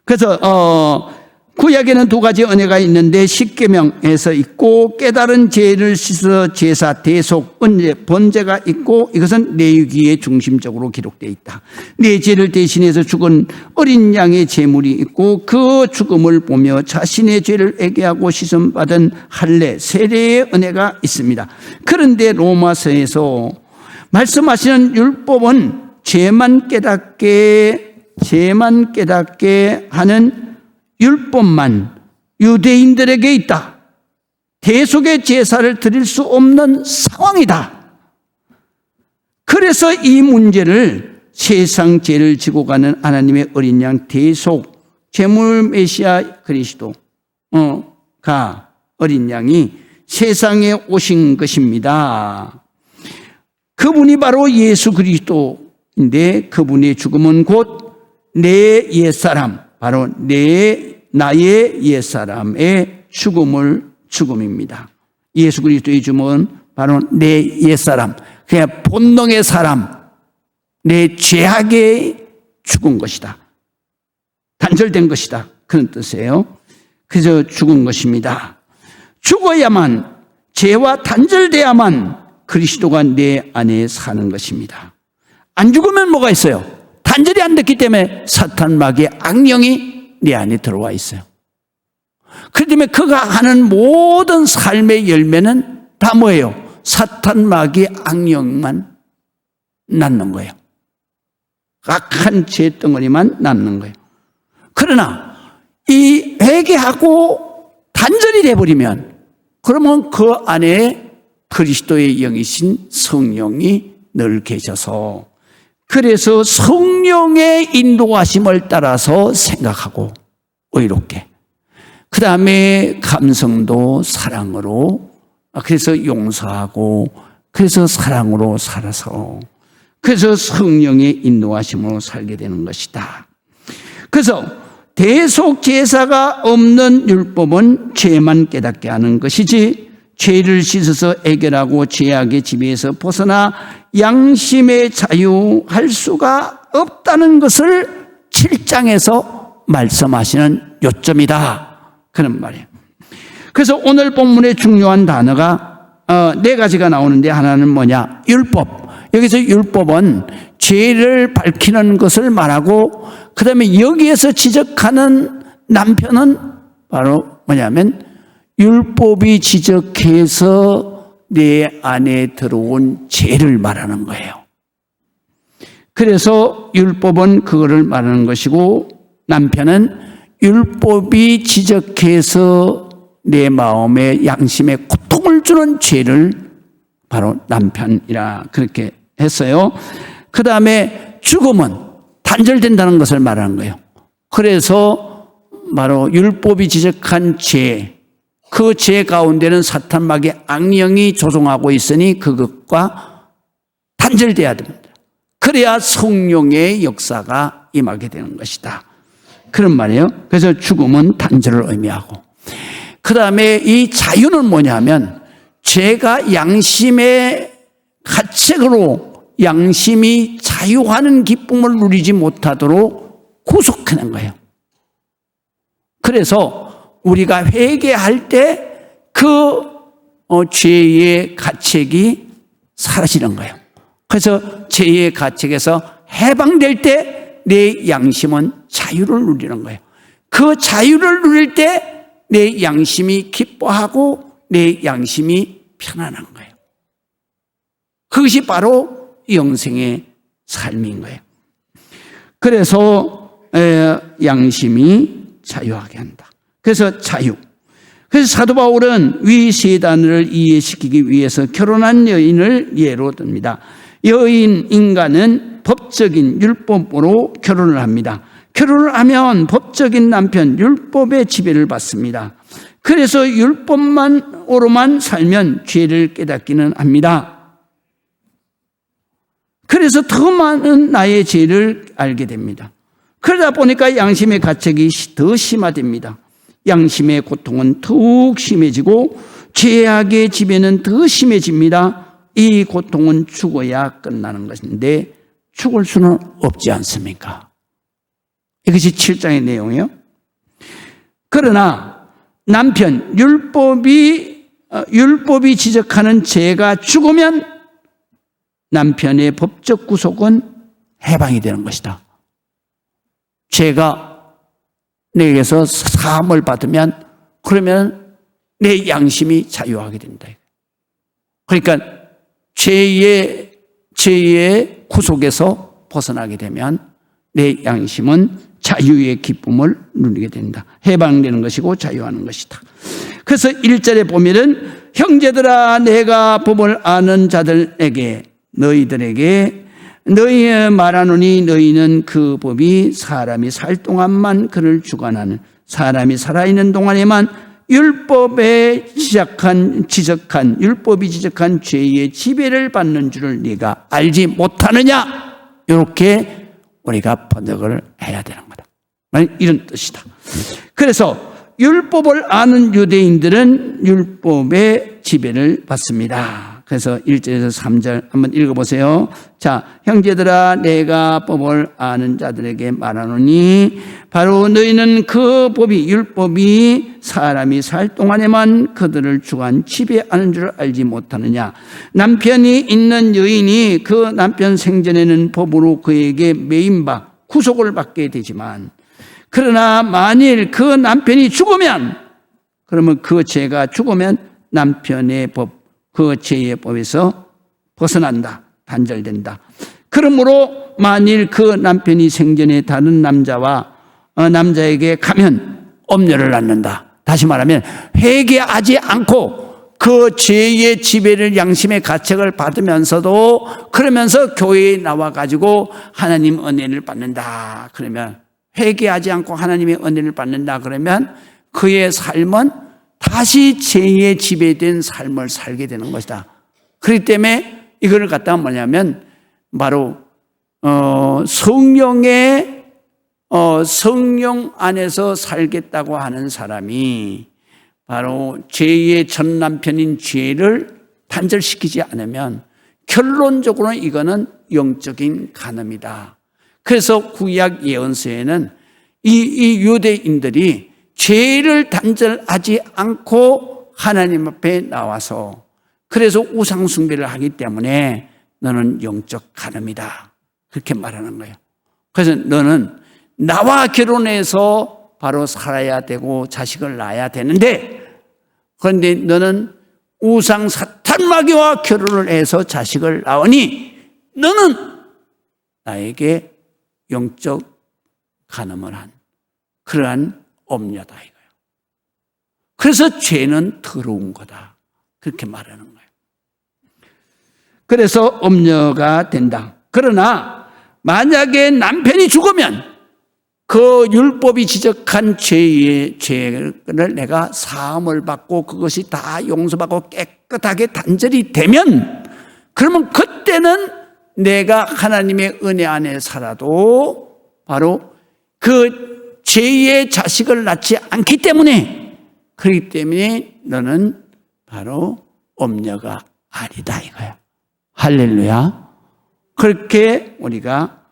그래서 구약에는 두 가지 은혜가 있는데 십계명에서 있고 깨달은 죄를 씻어 제사, 대속, 번제가 있고 이것은 레위기에 중심적으로 기록되어 있다. 내 죄를 대신해서 죽은 어린 양의 제물이 있고 그 죽음을 보며 자신의 죄를 애개하고 씻음받은 할례, 세례의 은혜가 있습니다. 그런데 로마서에서 말씀하시는 율법은 죄만 깨닫게 하는 율법만 유대인들에게 있다. 대속의 제사를 드릴 수 없는 상황이다. 그래서 이 문제를 세상 죄를 지고 가는 하나님의 어린 양 대속 제물 메시아 그리스도가 어린 양이 세상에 오신 것입니다. 그분이 바로 예수 그리스도인데 그분의 죽음은 곧 내 옛사람, 바로 나의 옛사람의 죽음입니다. 예수 그리스도의 죽음은 바로 내 옛사람, 그냥 본능의 사람, 내 죄악에 죽은 것이다. 단절된 것이다. 그런 뜻이에요. 그래서 죽은 것입니다. 죽어야만, 죄와 단절돼야만 그리스도가 내 안에 사는 것입니다. 안 죽으면 뭐가 있어요? 단절이 안 됐기 때문에 사탄 마귀의 악령이 내 안에 들어와 있어요. 그렇기 때문에 그가 하는 모든 삶의 열매는 다 뭐예요? 사탄 마귀의 악령만 낳는 거예요. 악한 죄덩어리만 낳는 거예요. 그러나 이 회개하고 단절이 돼버리면 그러면 그 안에 그리스도의 영이신 성령이 늘 계셔서 그래서 성령의 인도하심을 따라서 생각하고 의롭게 그 다음에 감성도 사랑으로 그래서 용서하고 그래서 사랑으로 살아서 그래서 성령의 인도하심으로 살게 되는 것이다. 그래서 대속 제사가 없는 율법은 죄만 깨닫게 하는 것이지 죄를 씻어서 해결하고 죄악의 지배에서 벗어나 양심의 자유할 수가 없다는 것을 7장에서 말씀하시는 요점이다. 그런 말이에요. 그래서 오늘 본문의 중요한 단어가 4가지가 나오는데 하나는 뭐냐? 율법. 여기서 율법은 죄를 밝히는 것을 말하고 그 다음에 여기에서 지적하는 남편은 바로 뭐냐면 율법이 지적해서 내 안에 들어온 죄를 말하는 거예요. 그래서 율법은 그거를 말하는 것이고 남편은 율법이 지적해서 내 마음에 양심에 고통을 주는 죄를 바로 남편이라 그렇게 했어요. 그 다음에 죽음은 단절된다는 것을 말하는 거예요. 그래서 바로 율법이 지적한 죄, 그 죄 가운데는 사탄 마귀의 악령이 조종하고 있으니 그것과 단절돼야 됩니다. 그래야 성령의 역사가 임하게 되는 것이다. 그런 말이에요. 그래서 죽음은 단절을 의미하고 그 다음에 이 자유는 뭐냐면 죄가 양심의 가책으로 양심이 자유하는 기쁨을 누리지 못하도록 구속하는 거예요. 그래서 우리가 회개할 때 그 죄의 가책이 사라지는 거예요. 그래서 죄의 가책에서 해방될 때 내 양심은 자유를 누리는 거예요. 그 자유를 누릴 때 내 양심이 기뻐하고 내 양심이 편안한 거예요. 그것이 바로 영생의 삶인 거예요. 그래서 양심이 자유하게 한다. 그래서 자유. 그래서 사도 바울은 위 세 단어를 이해시키기 위해서 결혼한 여인을 예로 듭니다. 여인 인간은 법적인 율법으로 결혼을 합니다. 결혼을 하면 법적인 남편 율법의 지배를 받습니다. 그래서 율법만으로만 살면 죄를 깨닫기는 합니다. 그래서 더 많은 나의 죄를 알게 됩니다. 그러다 보니까 양심의 가책이 더 심화됩니다. 양심의 고통은 더욱 심해지고 죄악의 지배는 더 심해집니다. 이 고통은 죽어야 끝나는 것인데 죽을 수는 없지 않습니까? 이것이 7장의 내용이에요. 그러나 남편, 율법이 지적하는 죄가 죽으면 남편의 법적 구속은 해방이 되는 것이다. 죄가 내게서 사함을 받으면 그러면 내 양심이 자유하게 된다. 그러니까 죄의 구속에서 벗어나게 되면 내 양심은 자유의 기쁨을 누리게 된다. 해방되는 것이고 자유하는 것이다. 그래서 1절에 보면은 형제들아 내가 법을 아는 자들에게 너희들에게 너희의 말하노니 너희는 그 법이 사람이 살 동안만 그를 주관하는 사람이 살아있는 동안에만 율법이 지적한 죄의 지배를 받는 줄을 네가 알지 못하느냐? 이렇게 우리가 번역을 해야 되는 거다. 이런 뜻이다. 그래서 율법을 아는 유대인들은 율법의 지배를 받습니다. 그래서 1절에서 3절 한번 읽어보세요. 자, 형제들아 내가 법을 아는 자들에게 말하노니 바로 너희는 그 법이 율법이 사람이 살 동안에만 그들을 주관 지배하는 줄 알지 못하느냐. 남편이 있는 여인이 그 남편 생전에는 법으로 그에게 매임바 구속을 받게 되지만 그러나 만일 그 남편이 죽으면 그러면 그 죄가 죽으면 남편의 법 그 죄의 법에서 벗어난다. 단절된다. 그러므로 만일 그 남편이 생전에 다른 남자에게 가면 엄려를 낳는다. 다시 말하면 회개하지 않고 그 죄의 지배를 양심의 가책을 받으면서도 그러면서 교회에 나와가지고 하나님 은혜를 받는다. 그러면 회개하지 않고 하나님의 은혜를 받는다. 그러면 그의 삶은 다시 죄에 지배된 삶을 살게 되는 것이다. 그렇기 때문에 이거를 갖다가 뭐냐면 바로 성령 안에서 살겠다고 하는 사람이 바로 죄의 전 남편인 죄를 단절시키지 않으면 결론적으로는 이거는 영적인 간음이다. 그래서 구약 예언서에는 이 유대인들이 죄를 단절하지 않고 하나님 앞에 나와서 그래서 우상 숭배를 하기 때문에 너는 영적 간음이다. 그렇게 말하는 거예요. 그래서 너는 나와 결혼해서 바로 살아야 되고 자식을 낳아야 되는데 그런데 너는 우상 사탄마귀와 결혼을 해서 자식을 낳으니 너는 나에게 영적 간음을 한 그러한 엄려다 이거예요. 그래서 죄는 더러운 거다. 그렇게 말하는 거예요. 그래서 엄려가 된다. 그러나 만약에 남편이 죽으면 그 율법이 지적한 죄를 내가 사함을 받고 그것이 다 용서받고 깨끗하게 단절이 되면 그러면 그때는 내가 하나님의 은혜 안에 살아도 바로 그 죄의 자식을 낳지 않기 때문에 그렇기 때문에 너는 바로 엄려가 아니다 이거야. 할렐루야. 그렇게 우리가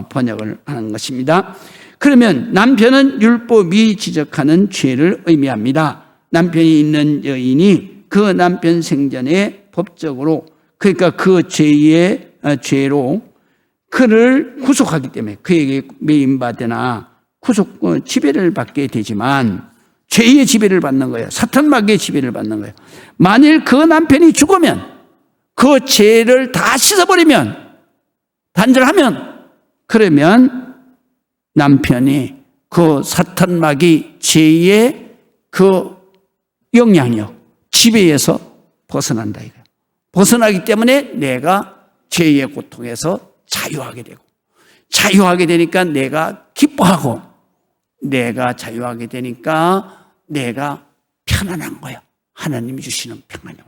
번역을 하는 것입니다. 그러면 남편은 율법이 지적하는 죄를 의미합니다. 남편이 있는 여인이 그 남편 생전에 법적으로 그러니까 그 죄로 그를 구속하기 때문에 그에게 매임받거나 구속 지배를 받게 되지만 죄의 지배를 받는 거예요. 사탄마귀의 지배를 받는 거예요. 만일 그 남편이 죽으면 그 죄를 다 씻어버리면 단절하면 그러면 남편이 그 사탄마귀 죄의 그 영향력 지배에서 벗어난다 이거예요. 벗어나기 때문에 내가 죄의 고통에서 자유하게 되고 자유하게 되니까 내가 기뻐하고 내가 자유하게 되니까 내가 편안한 거예요. 하나님이 주시는 평안이에요.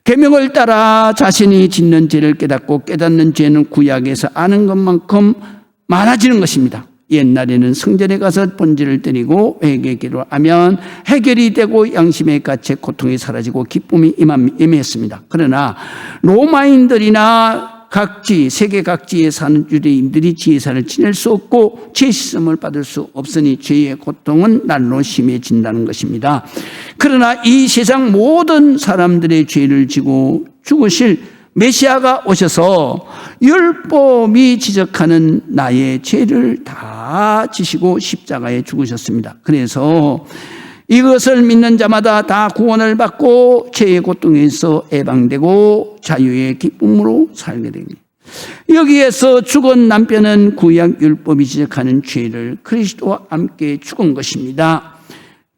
계명을 따라 자신이 짓는 죄를 깨닫고 깨닫는 죄는 구약에서 아는 것만큼 많아지는 것입니다. 옛날에는 성전에 가서 번제를 드리고 회개기도 하면 해결이 되고 양심의 가책 고통이 사라지고 기쁨이 임했습니다. 그러나 로마인들이나 각지, 세계 각지에 사는 유대인들이 제사를 지낼 수 없고 죄 씻음을 받을 수 없으니 죄의 고통은 날로 심해진다는 것입니다. 그러나 이 세상 모든 사람들의 죄를 지고 죽으실 메시아가 오셔서 율법이 지적하는 나의 죄를 다 지시고 십자가에 죽으셨습니다. 그래서 이것을 믿는 자마다 다 구원을 받고 죄의 고통에서 해방되고 자유의 기쁨으로 살게 됩니다. 여기에서 죽은 남편은 구약 율법이 지적하는 죄를 그리스도와 함께 죽은 것입니다.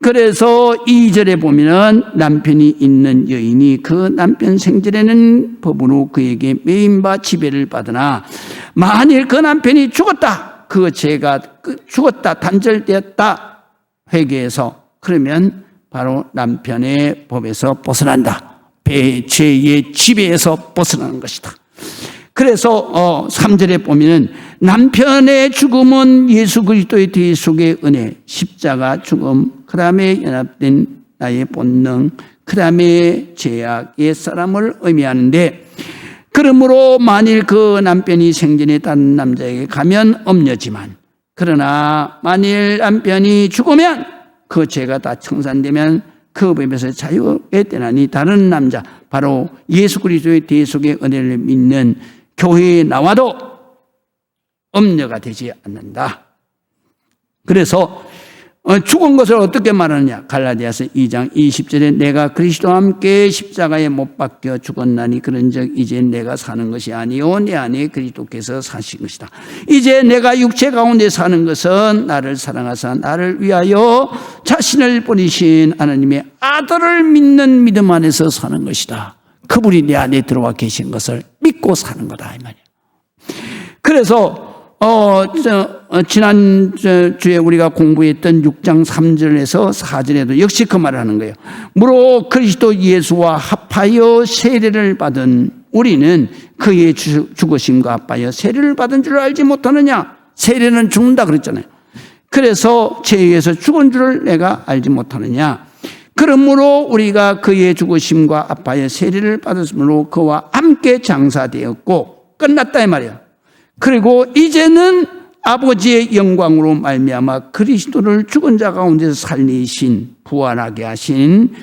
그래서 2절에 보면은 남편이 있는 여인이 그 남편 생전에는 법으로 그에게 매임바 지배를 받으나 만일 그 남편이 죽었다, 그 죄가 죽었다, 단절되었다 회개해서 그러면 바로 남편의 법에서 벗어난다. 죄의 지배에서 벗어나는 것이다. 그래서 3절에 보면은 남편의 죽음은 예수 그리스도의 대속의 은혜, 십자가 죽음, 그 다음에 연합된 나의 본능, 그 다음에 죄악, 옛사람을 의미하는데, 그러므로 만일 그 남편이 생전에 다른 남자에게 가면 엄려지만, 그러나 만일 남편이 죽으면 그 죄가 다 청산되면 그 법에서 자유에 되나니 다른 남자, 바로 예수 그리스도의 대속의 은혜를 믿는 교회에 나와도 엄려가 되지 않는다. 그래서 죽은 것을 어떻게 말하느냐? 갈라디아서 2장 20절에 내가 그리스도와 함께 십자가에 못 박혀 죽었나니 그런즉 이제 내가 사는 것이 아니요 내 안에 그리스도께서 사신 것이다. 이제 내가 육체 가운데 사는 것은 나를 사랑하사 나를 위하여 자신을 버리신 하나님의 아들을 믿는 믿음 안에서 사는 것이다. 그분이 내 안에 들어와 계신 것을 믿고 사는 거다 이 말이야. 그래서 지난 주에 우리가 공부했던 6장 3절에서 4절에도 역시 그 말을 하는 거예요. 무릇 그리스도 예수와 합하여 세례를 받은 우리는 그의 죽으심과 합하여 세례를 받은 줄 알지 못하느냐? 세례는 죽는다 그랬잖아요. 그래서 죄에 의해서 죽은 줄을 내가 알지 못하느냐? 그러므로 우리가 그의 죽으심과 합하여 세례를 받았으므로 그와 함께 장사되었고 끝났다 이 말이야. 그리고 이제는 아버지의 영광으로 말미암아 그리스도를 죽은 자 가운데서 살리신 부활하신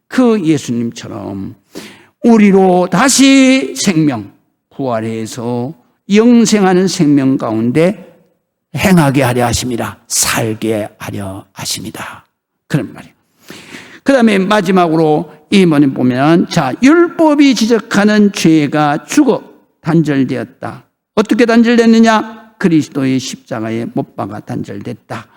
그 예수님처럼 우리로 다시 생명 부활해서 영생하는 생명 가운데 행하게 하려 하십니다. 살게 하려 하십니다. 그런 말이에요. 그 다음에 마지막으로 이번에 보면 자 율법이 지적하는 죄가 죽어 단절되었다. 어떻게 단절됐느냐? 그리스도의 십자가에 못 박아 단절됐다.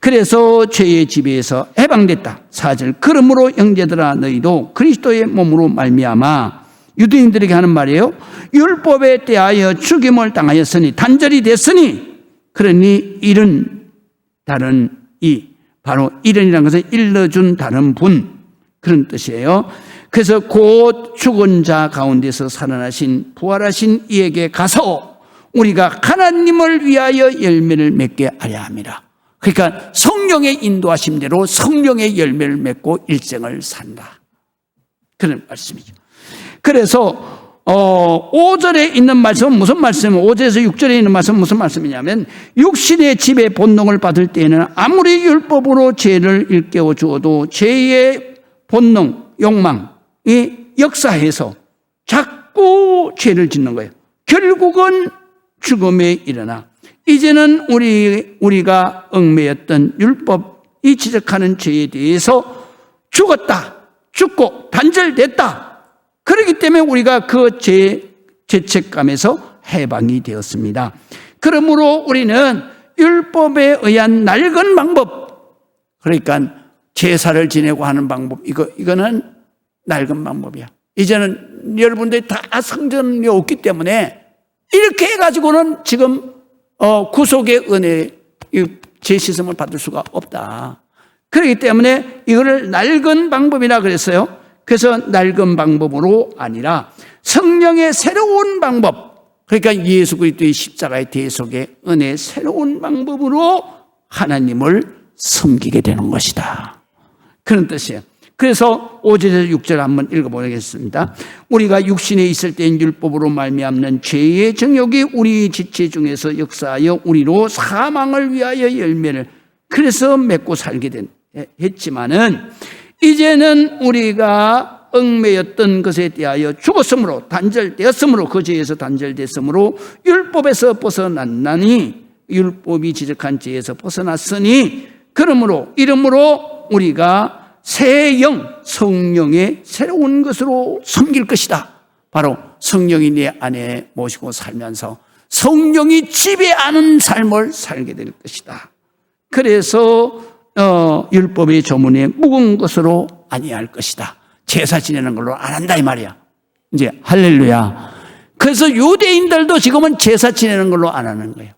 그래서 죄의 지배에서 해방됐다. 4절 그러므로 형제들아 너희도 그리스도의 몸으로 말미암아 유대인들에게 하는 말이에요. 율법에 대하여 죽임을 당하였으니 단절이 됐으니 그러니 이른 다른 바로 이른이라는 것은 일러준 다른 분 그런 뜻이에요. 그래서 곧 죽은 자 가운데서 살아나신 부활하신 이에게 가서 우리가 하나님을 위하여 열매를 맺게 하려 합니다. 그러니까 성령의 인도하심대로 성령의 열매를 맺고 일생을 산다. 그런 말씀이죠. 그래서 5절에 있는 말씀은 무슨 말씀이에요? 5절에서 6절에 있는 말씀은 무슨 말씀이냐면 육신의 지배 본능을 받을 때에는 아무리 율법으로 죄를 일깨워 주어도 죄의 본능, 욕망이 역사해서 자꾸 죄를 짓는 거예요. 결국은 죽음에 일어나 이제는 우리가 얽매였던 율법이 지적하는 죄에 대해서 죽었다, 죽고 단절됐다. 그렇기 때문에 우리가 그 죄책감에서 해방이 되었습니다. 그러므로 우리는 율법에 의한 낡은 방법, 그러니까 제사를 지내고 하는 방법, 이거는 낡은 방법이야. 이제는 여러분들이 다 성전이 없기 때문에 이렇게 해가지고는 지금 구속의 은혜, 죄 씻음을 받을 수가 없다. 그렇기 때문에 이거를 낡은 방법이라 그랬어요. 그래서 낡은 방법으로 아니라 성령의 새로운 방법, 그러니까 예수 그리스도의 십자가의 대속의 은혜의 새로운 방법으로 하나님을 섬기게 되는 것이다. 그런 뜻이에요. 그래서 5절에서 6절 한번 읽어보겠습니다. 우리가 육신에 있을 때인 율법으로 말미암는 죄의 정욕이 우리 지체 중에서 역사하여 우리로 사망을 위하여 열매를 그래서 맺고 살게 했지만은 이제는 우리가 얽매였던 것에 대하여 죽었으므로 단절되었으므로 그 죄에서 단절됐으므로 율법에서 벗어났나니 율법이 지적한 죄에서 벗어났으니 그러므로 이름으로 우리가 새 영, 성령의 새로운 것으로 섬길 것이다. 바로 성령이 내 안에 모시고 살면서 성령이 지배하는 삶을 살게 될 것이다. 그래서 율법의 조문에 묵은 것으로 아니할 것이다. 제사 지내는 걸로 안 한다 이 말이야. 이제 할렐루야. 그래서 유대인들도 지금은 제사 지내는 걸로 안 하는 거예요.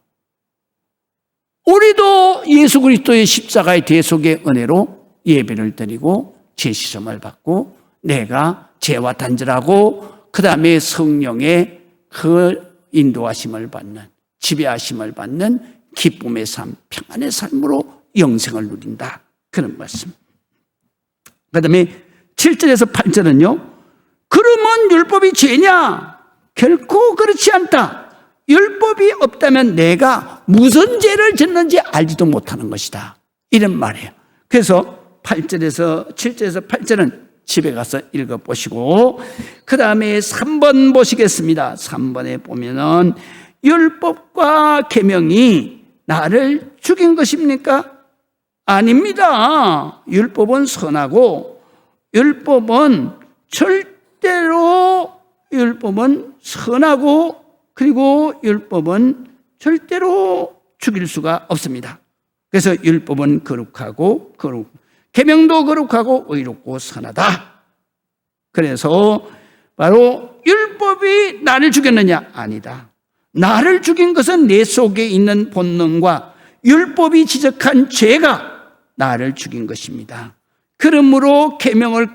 우리도 예수 그리스도의 십자가의 대속의 은혜로 예배를 드리고 죄 씻음을 받고 내가 죄와 단절하고 그 다음에 성령의 그 인도하심을 받는 지배하심을 받는 기쁨의 삶, 평안의 삶으로 영생을 누린다. 그런 말씀. 그 다음에 7절에서 8절은요. 그러면 율법이 죄냐? 결코 그렇지 않다. 율법이 없다면 내가 무슨 죄를 졌는지 알지도 못하는 것이다. 이런 말이에요. 그래서 7절에서 8절은 집에 가서 읽어보시고 그 다음에 3번 보시겠습니다. 3번에 보면은 율법과 계명이 나를 죽인 것입니까? 아닙니다. 율법은 선하고 율법은 선하고 그리고 율법은 절대로 죽일 수가 없습니다. 그래서 율법은 거룩하고 계명도 거룩하고 의롭고 선하다. 그래서 바로 율법이 나를 죽였느냐? 아니다. 나를 죽인 것은 내 속에 있는 본능과 율법이 지적한 죄가 나를 죽인 것입니다. 그러므로 계명을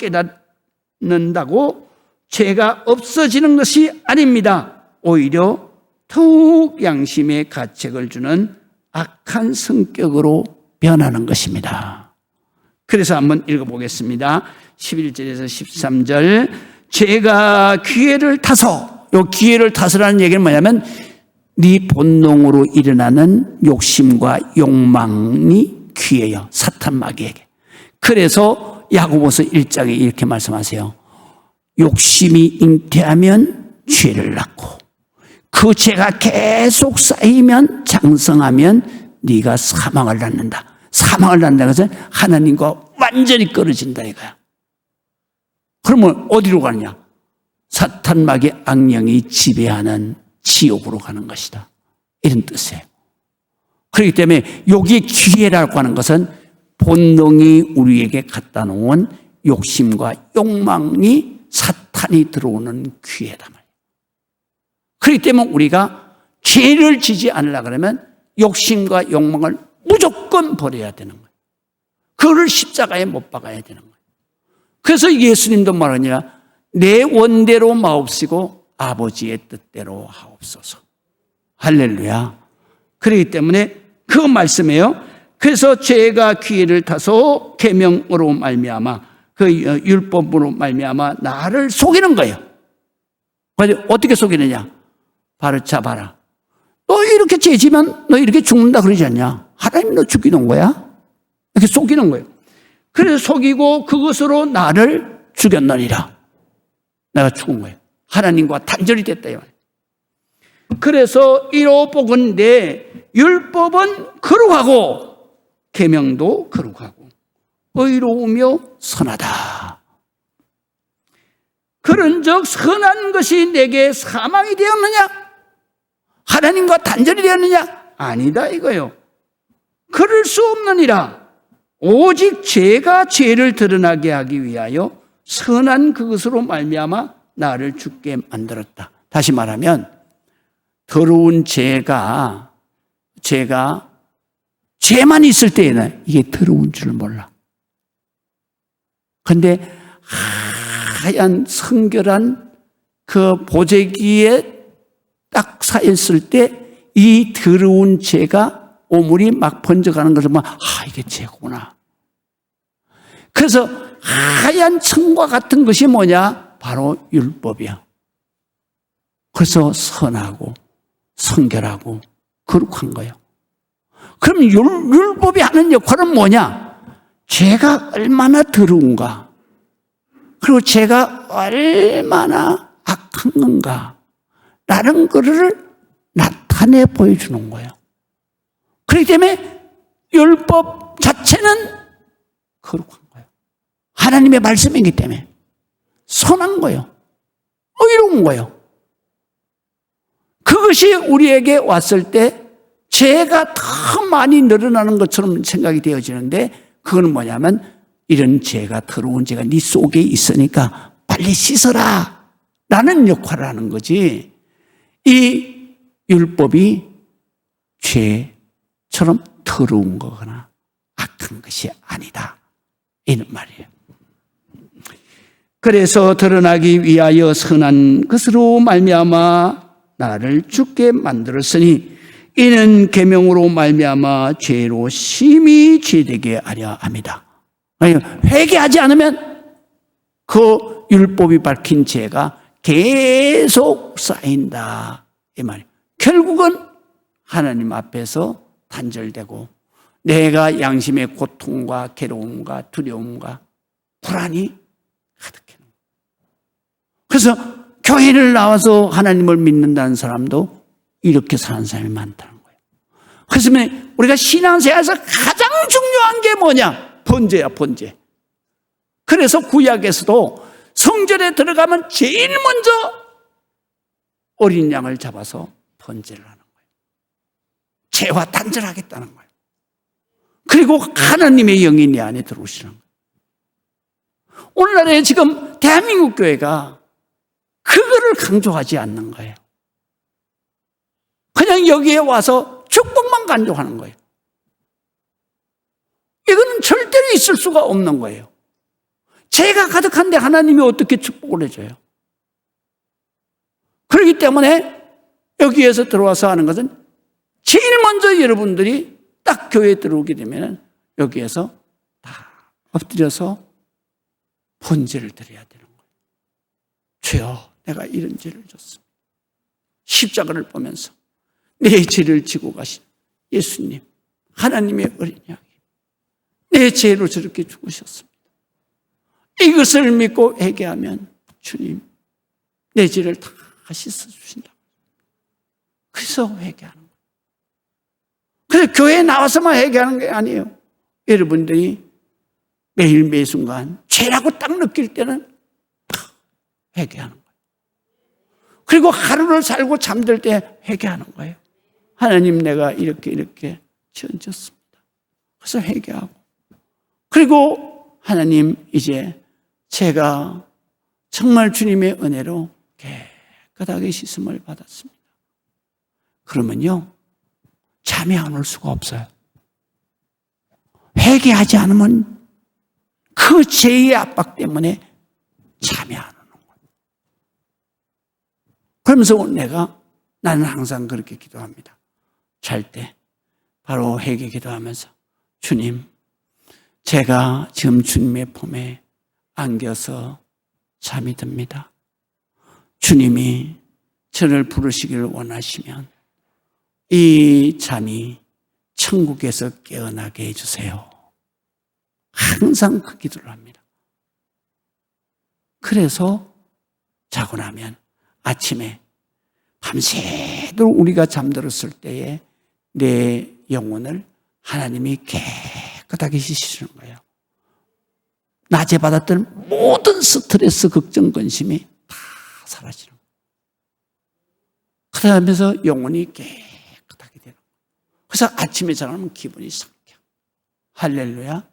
깨닫는다고 죄가 없어지는 것이 아닙니다. 오히려 더욱 양심의 가책을 주는 악한 성격으로 변하는 것입니다. 그래서 한번 읽어보겠습니다. 11절에서 13절 죄가 기회를 타서 이 기회를 타서라는 얘기는 뭐냐면 네 본능으로 일어나는 욕심과 욕망이 기회예요. 사탄 마귀에게. 그래서 야고보서 1장에 이렇게 말씀하세요. 욕심이 잉태하면 죄를 낳고 그 죄가 계속 쌓이면 장성하면 네가 사망을 낳는다. 사망을 낳는다는 것은 하나님과 완전히 끊어진다 이거야. 그러면 어디로 가느냐? 사탄 마귀 악령이 지배하는 지옥으로 가는 것이다. 이런 뜻이에요. 그렇기 때문에 여기 기회라고 하는 것은 본능이 우리에게 갖다 놓은 욕심과 욕망이 사탄이 들어오는 기회다 말이에요. 그렇기 때문에 우리가 죄를 지지 않으려고 그러면 욕심과 욕망을 무조건 버려야 되는 거예요. 그거를 십자가에 못 박아야 되는 거예요. 그래서 예수님도 말하니라 내 원대로 마옵시고 아버지의 뜻대로 하옵소서. 할렐루야. 그렇기 때문에 그 말씀이에요. 그래서 죄가 기회를 타서 계명으로 말미암아 그 율법으로 말미암아 나를 속이는 거예요. 그래서 어떻게 속이느냐? 바로 잡아라. 너 이렇게 죄지면 너 이렇게 죽는다 그러지 않냐? 하나님 너 죽이는 거야? 이렇게 속이는 거예요. 그래서 속이고 그것으로 나를 죽였느니라. 내가 죽은 거예요. 하나님과 단절이 됐다. 그래서 이로 보건대 율법은 거룩하고 계명도 거룩하고 의로우며 선하다. 그런즉 선한 것이 내게 사망이 되었느냐? 하나님과 단절이 되었느냐? 아니다 이거요. 그럴 수 없느니라. 오직 죄가 죄를 드러나게 하기 위하여 선한 그것으로 말미암아 나를 죽게 만들었다. 다시 말하면 더러운 죄가 죄만 있을 때에는 이게 더러운 줄 몰라. 그런데 하얀 성결한 그 보재기에 딱 쌓였을 때 이 더러운 죄가 오물이 막 번져가는 것을 보면 이게 죄구나. 그래서 하얀 천과 같은 것이 뭐냐? 바로 율법이야. 그래서 선하고 성결하고 거룩한 거예요. 그럼 율법이 하는 역할은 뭐냐? 죄가 얼마나 더러운가, 그리고 죄가 얼마나 악한 건가 라는 것을 나타내 보여주는 거예요. 그렇기 때문에 율법 자체는 거룩한 거예요. 하나님의 말씀이기 때문에 선한 거예요. 의로운 거예요. 그것이 우리에게 왔을 때 죄가 더 많이 늘어나는 것처럼 생각이 되어지는데, 그건 뭐냐면 이런 죄가, 더러운 죄가 네 속에 있으니까 빨리 씻어라 라는 역할을 하는 거지, 이 율법이 죄처럼 더러운 거거나 악한 것이 아니다, 이런 말이에요. 그래서 드러나기 위하여 선한 것으로 말미암아 나를 죽게 만들었으니 이는 계명으로 말미암아 죄로 심히 죄되게 하려 함이다. 회개하지 않으면 그 율법이 밝힌 죄가 계속 쌓인다, 이 말이에요. 결국은 하나님 앞에서 단절되고 내가 양심의 고통과 괴로움과 두려움과 불안이 가득해. 그래서 교회를 나와서 하나님을 믿는다는 사람도 이렇게 사는 사람이 많다는 거예요. 그래서 우리가 신앙생활에서 가장 중요한 게 뭐냐? 번제야, 번제. 그래서 구약에서도 성전에 들어가면 제일 먼저 어린 양을 잡아서 번제를 하는 거예요. 죄와 단절하겠다는 거예요. 그리고 하나님의 영이 내 안에 들어오시는 거예요. 오늘날에 지금 대한민국 교회가 그거를 강조하지 않는 거예요. 그냥 여기에 와서 축복만 강조하는 거예요. 이거는 절대로 있을 수가 없는 거예요. 죄가 가득한데 하나님이 어떻게 축복을 해줘요? 그렇기 때문에 여기에서 들어와서 하는 것은 제일 먼저 여러분들이 딱 교회에 들어오게 되면 여기에서 다 엎드려서 번제를 드려야 되는 거예요. 주여, 내가 이런 죄를 졌습니다. 십자가를 보면서 내 죄를 지고 가신 예수님, 하나님의 어린 양이 내 죄로 저렇게 죽으셨습니다. 이것을 믿고 회개하면 주님, 내 죄를 다 씻어주신다. 그래서 회개하는 거예요. 그래서 교회에 나와서만 회개하는 게 아니에요. 여러분들이 매일 매순간 죄라고 딱 느낄 때는 회개하는 거예요. 그리고 하루를 살고 잠들 때 회개하는 거예요. 하나님, 내가 이렇게 지었습니다. 그래서 회개하고, 그리고 하나님, 이제 제가 정말 주님의 은혜로 깨끗하게 씻음을 받았습니다. 그러면요, 잠이 안 올 수가 없어요. 회개하지 않으면 그 죄의 압박 때문에 잠이 안 오는 거예요. 그러면서 나는 항상 그렇게 기도합니다. 잘 때 바로 회개 기도하면서, 주님, 제가 지금 주님의 품에 안겨서 잠이 듭니다. 주님이 저를 부르시기를 원하시면 이 잠이 천국에서 깨어나게 해주세요. 항상 그 기도를 합니다. 그래서 자고 나면 아침에 밤새도록 우리가 잠들었을 때에 내 영혼을 하나님이 깨끗하게 씻으시는 거예요. 낮에 받았던 모든 스트레스, 걱정, 근심이 다 사라지는 거예요. 그러면서 영혼이 깨끗하게 되는 거예요. 그래서 아침에 자라면 기분이 상쾌. 할렐루야.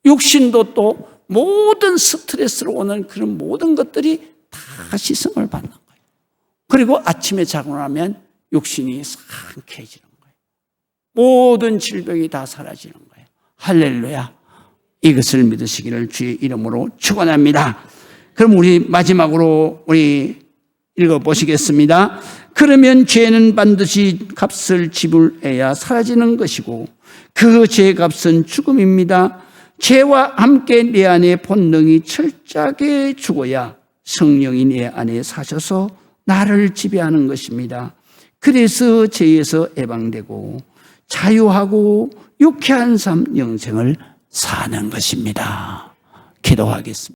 육신도 또 모든 스트레스로 오는 그런 모든 것들이 다 씻음을 받는 거예요. 그리고 아침에 자고 나면 육신이 상쾌해지는 거예요. 모든 질병이 다 사라지는 거예요. 할렐루야. 이것을 믿으시기를 주의 이름으로 축원합니다. 그럼 우리 마지막으로 읽어보시겠습니다. 그러면 죄는 반드시 값을 지불해야 사라지는 것이고 그 죄의 값은 죽음입니다. 죄와 함께 내 안에 본능이 철저하게 죽어야 성령이 내 안에 사셔서 나를 지배하는 것입니다. 그래서 죄에서 해방되고 자유하고 유쾌한 삶 영생을 사는 것입니다. 기도하겠습니다.